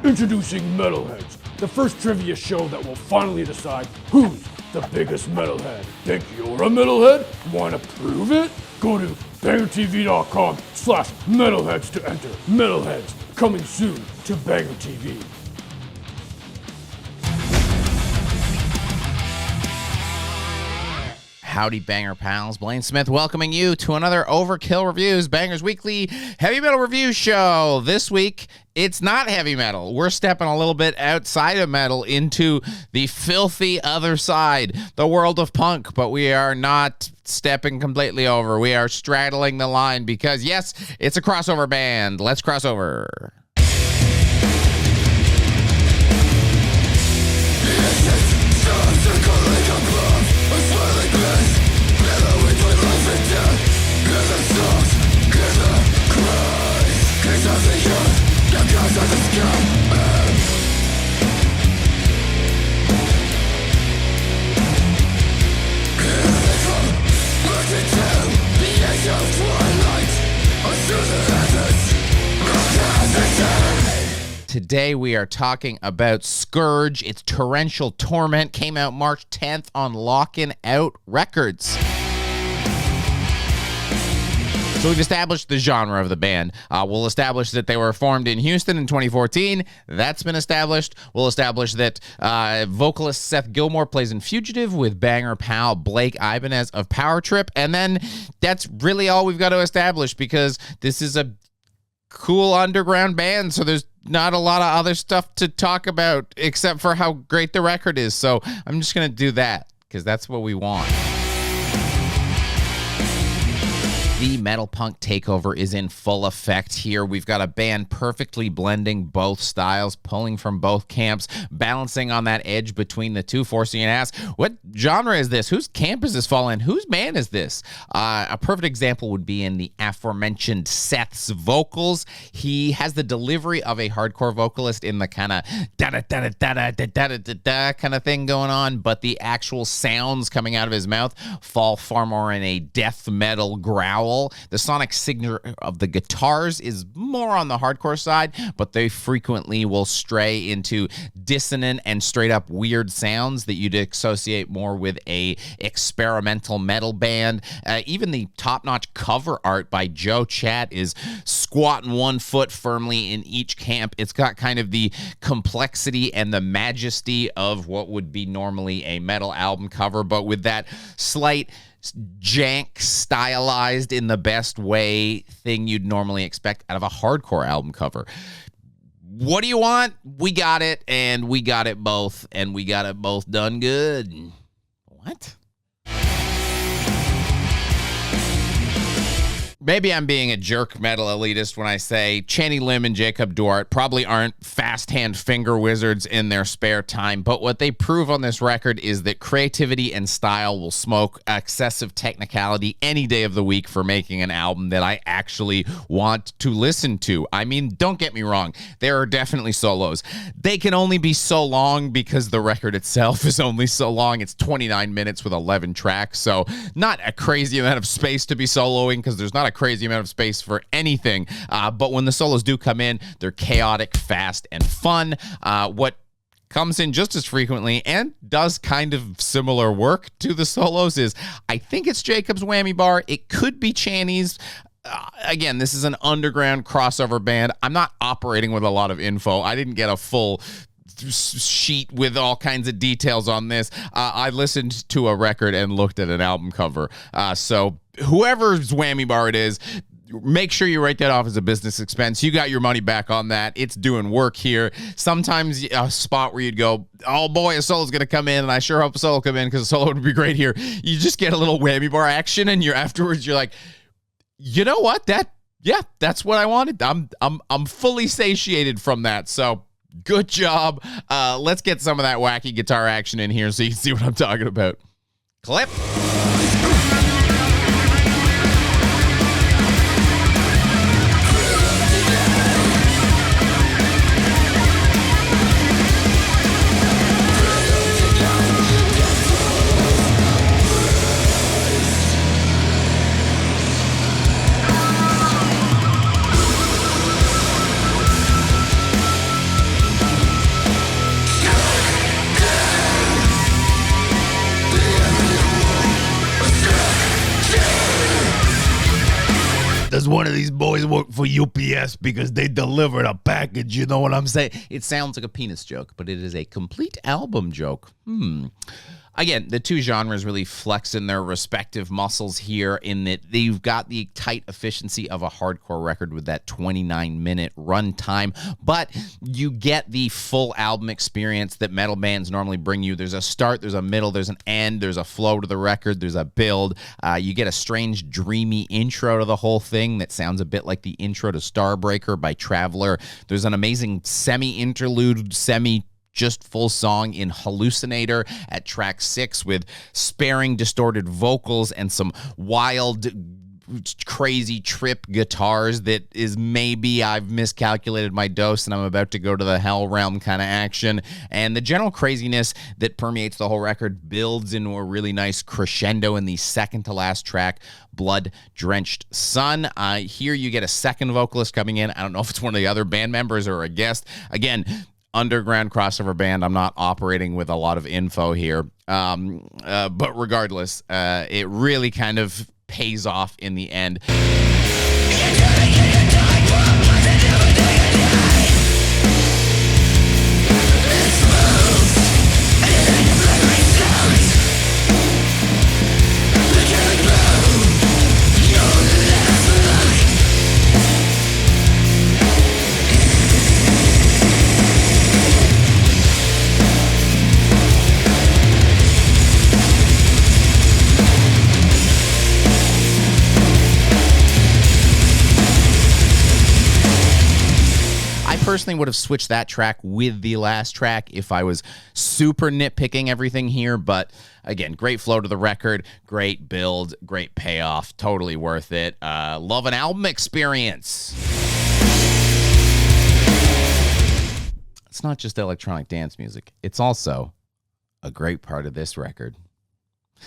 Introducing Metalheads, the first trivia show that will finally decide who's the biggest metalhead. Think you're a metalhead? Want to prove it? Go to BangerTV.com/metalheads to enter. Metalheads, coming soon to BangerTV. Howdy, Banger pals. Blayne Smith welcoming you to another Overkill Reviews, Banger's weekly heavy metal review show. This week, it's not heavy metal. We're stepping a little bit outside of metal into the filthy other side, the world of punk, but we are not stepping completely over. We are straddling the line because, yes, it's a crossover band. Let's cross over. Today we are talking about Skourge. Its Torrential Torment came out March 10th on Lockin' Out Records. So we've established the genre of the band. We'll establish that they were formed in Houston in 2014. That's been established. We'll establish that vocalist Seth Gilmore plays in Fugitive with banger pal Blake Ibanez of Power Trip. And then that's really all we've got to establish because this is a cool underground band, so there's not a lot of other stuff to talk about except for how great the record is. So I'm just going to do that because that's what we want. The metal punk takeover is in full effect here. We've got a band perfectly blending both styles, pulling from both camps, balancing on that edge between the two, forcing you to ask, what genre is this? Whose camp is this fall in? Whose band is this? A perfect example would be in the aforementioned Seth's vocals. He has the delivery of a hardcore vocalist in the kind of da-da-da-da-da-da-da-da-da kind of thing going on, but the actual sounds coming out of his mouth fall far more in a death metal growl. The sonic signature of the guitars is more on the hardcore side, but they frequently will stray into dissonant and straight up weird sounds that you'd associate more with a experimental metal band. Even the top-notch cover art by Joe Chat is squatting 1 foot firmly in each camp. It's got kind of the complexity and the majesty of what would be normally a metal album cover, but with that slight jank, stylized in the best way thing you'd normally expect out of a hardcore album cover. What do you want? We got it, and we got it both, and we got it both done good. What? Maybe I'm being a jerk metal elitist when I say Channy Lim and Jacob Duarte probably aren't fast-hand finger wizards in their spare time, but what they prove on this record is that creativity and style will smoke excessive technicality any day of the week for making an album that I actually want to listen to. I mean, don't get me wrong, there are definitely solos. They can only be so long because the record itself is only so long. It's 29 minutes with 11 tracks, so not a crazy amount of space to be soloing because there's not a crazy amount of space for anything, but when the solos do come in, they're chaotic, fast, and fun. What comes in just as frequently and does kind of similar work to the solos is, I think it's Jacob's whammy bar. It could be Channy's. Again, this is an underground crossover band. I'm not operating with a lot of info. I didn't get a full sheet with all kinds of details on this. I listened to a record and looked at an album cover. So whoever's whammy bar it is, make sure you write that off as a business expense. You got your money back on that. It's doing work here. Sometimes a spot where you'd go, oh boy, a solo's going to come in, and I sure hope a solo will come in because a solo would be great here. You just get a little whammy bar action, and afterwards you're like, you know what? That's what I wanted. I'm fully satiated from that. So good job. Let's get some of that wacky guitar action in here so you can see what I'm talking about. Clip. does one of these boys work for UPS because they delivered a package? You know what I'm saying? It sounds like a penis joke, but it is a complete album joke. Again, the two genres really flex in their respective muscles here in that they've got the tight efficiency of a hardcore record with that 29-minute runtime, but you get the full album experience that metal bands normally bring you. There's a start, there's a middle, there's an end, there's a flow to the record, there's a build. You get a strange, dreamy intro to the whole thing that sounds a bit like the intro to Starbreaker by Traveler. There's an amazing semi-interlude, just full song in Hallucinator at track 6 with sparing distorted vocals and some wild, crazy trip guitars that is maybe I've miscalculated my dose and I'm about to go to the hell realm kind of action. And the general craziness that permeates the whole record builds into a really nice crescendo in the second to last track, Blood Drenched Sun. Here you get a second vocalist coming in. I don't know if it's one of the other band members or a guest. Again, underground crossover band. I'm not operating with a lot of info here. But regardless, it really kind of pays off in the end. Personally would have switched that track with the last track if I was super nitpicking everything here, but again, great flow to the record, great build, great payoff, totally worth it. Love an album experience. It's not just electronic dance music, it's also a great part of this record.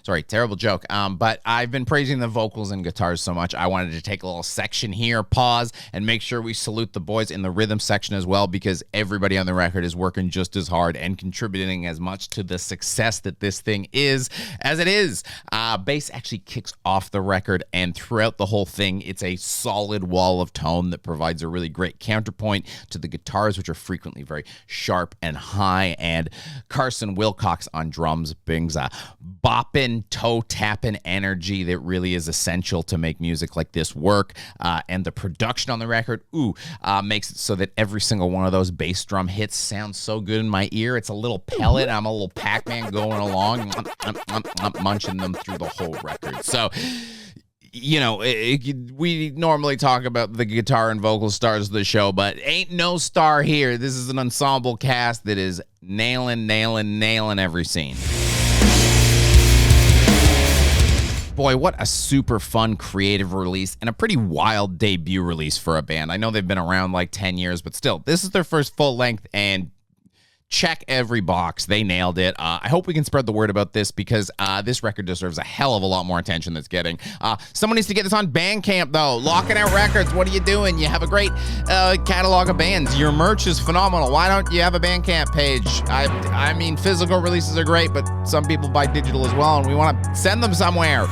Sorry, terrible joke. But I've been praising the vocals and guitars so much, I wanted to take a little section here, pause, and make sure we salute the boys in the rhythm section as well, because everybody on the record is working just as hard and contributing as much to the success that this thing is as it is. Bass actually kicks off the record, and throughout the whole thing, it's a solid wall of tone that provides a really great counterpoint to the guitars, which are frequently very sharp and high, and Carson Wilcox on drums brings a bopping, toe-tapping energy that really is essential to make music like this work. And the production on the record, makes it so that every single one of those bass drum hits sounds so good in my ear. It's a little pellet. I'm a little Pac-Man going along, munching them through the whole record. So, you know, we normally talk about the guitar and vocal stars of the show, but ain't no star here. This is an ensemble cast that is nailing every scene. Boy, what a super fun, creative release and a pretty wild debut release for a band. I know they've been around like 10 years, but still, this is their first full length and check every box. They nailed it. I hope we can spread the word about this because this record deserves a hell of a lot more attention than it's getting. Someone needs to get this on Bandcamp, though. Locking Out Records, what are you doing? You have a great catalog of bands. Your merch is phenomenal. Why don't you have a Bandcamp page? I mean, physical releases are great, but some people buy digital as well, and we want to send them somewhere.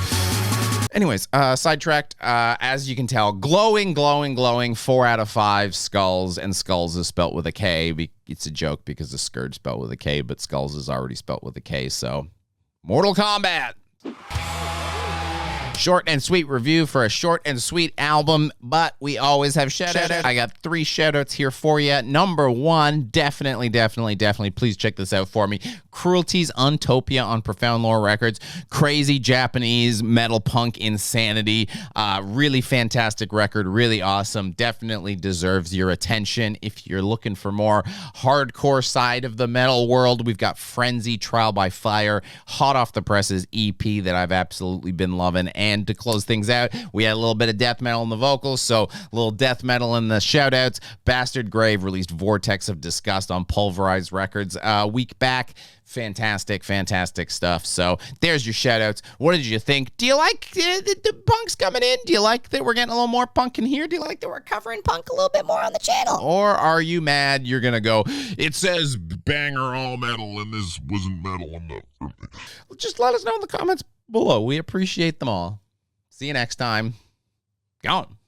Anyways, sidetracked, as you can tell, glowing, 4 out of 5 Skulls, and Skulls is spelt with a K. It's a joke because the Skourge spelled with a K, but Skulls is already spelt with a K, so Mortal Kombat. Short and sweet review for a short and sweet album, but we always have shout-outs. I got 3 shout-outs here for you. Number 1, definitely, please check this out for me. Kruelty's Untopia on Profound Lore Records. Crazy Japanese metal punk insanity. Really fantastic record, really awesome. Definitely deserves your attention. If you're looking for more hardcore side of the metal world, we've got Frenzy Trial by Fire, hot off the presses EP that I've absolutely been loving. And to close things out, we had a little bit of death metal in the vocals, so a little death metal in the shout-outs. Bastard Grave released Vortex of Disgust on Pulverized Records a week back. Fantastic stuff. So there's your shout-outs. What did you think? Do you like the punks coming in? Do you like that we're getting a little more punk in here? Do you like that we're covering punk a little bit more on the channel? Or are you mad you're going to go, it says banger all metal and this wasn't metal enough? Just let us know in the comments below. We appreciate them all. See you next time. Gone.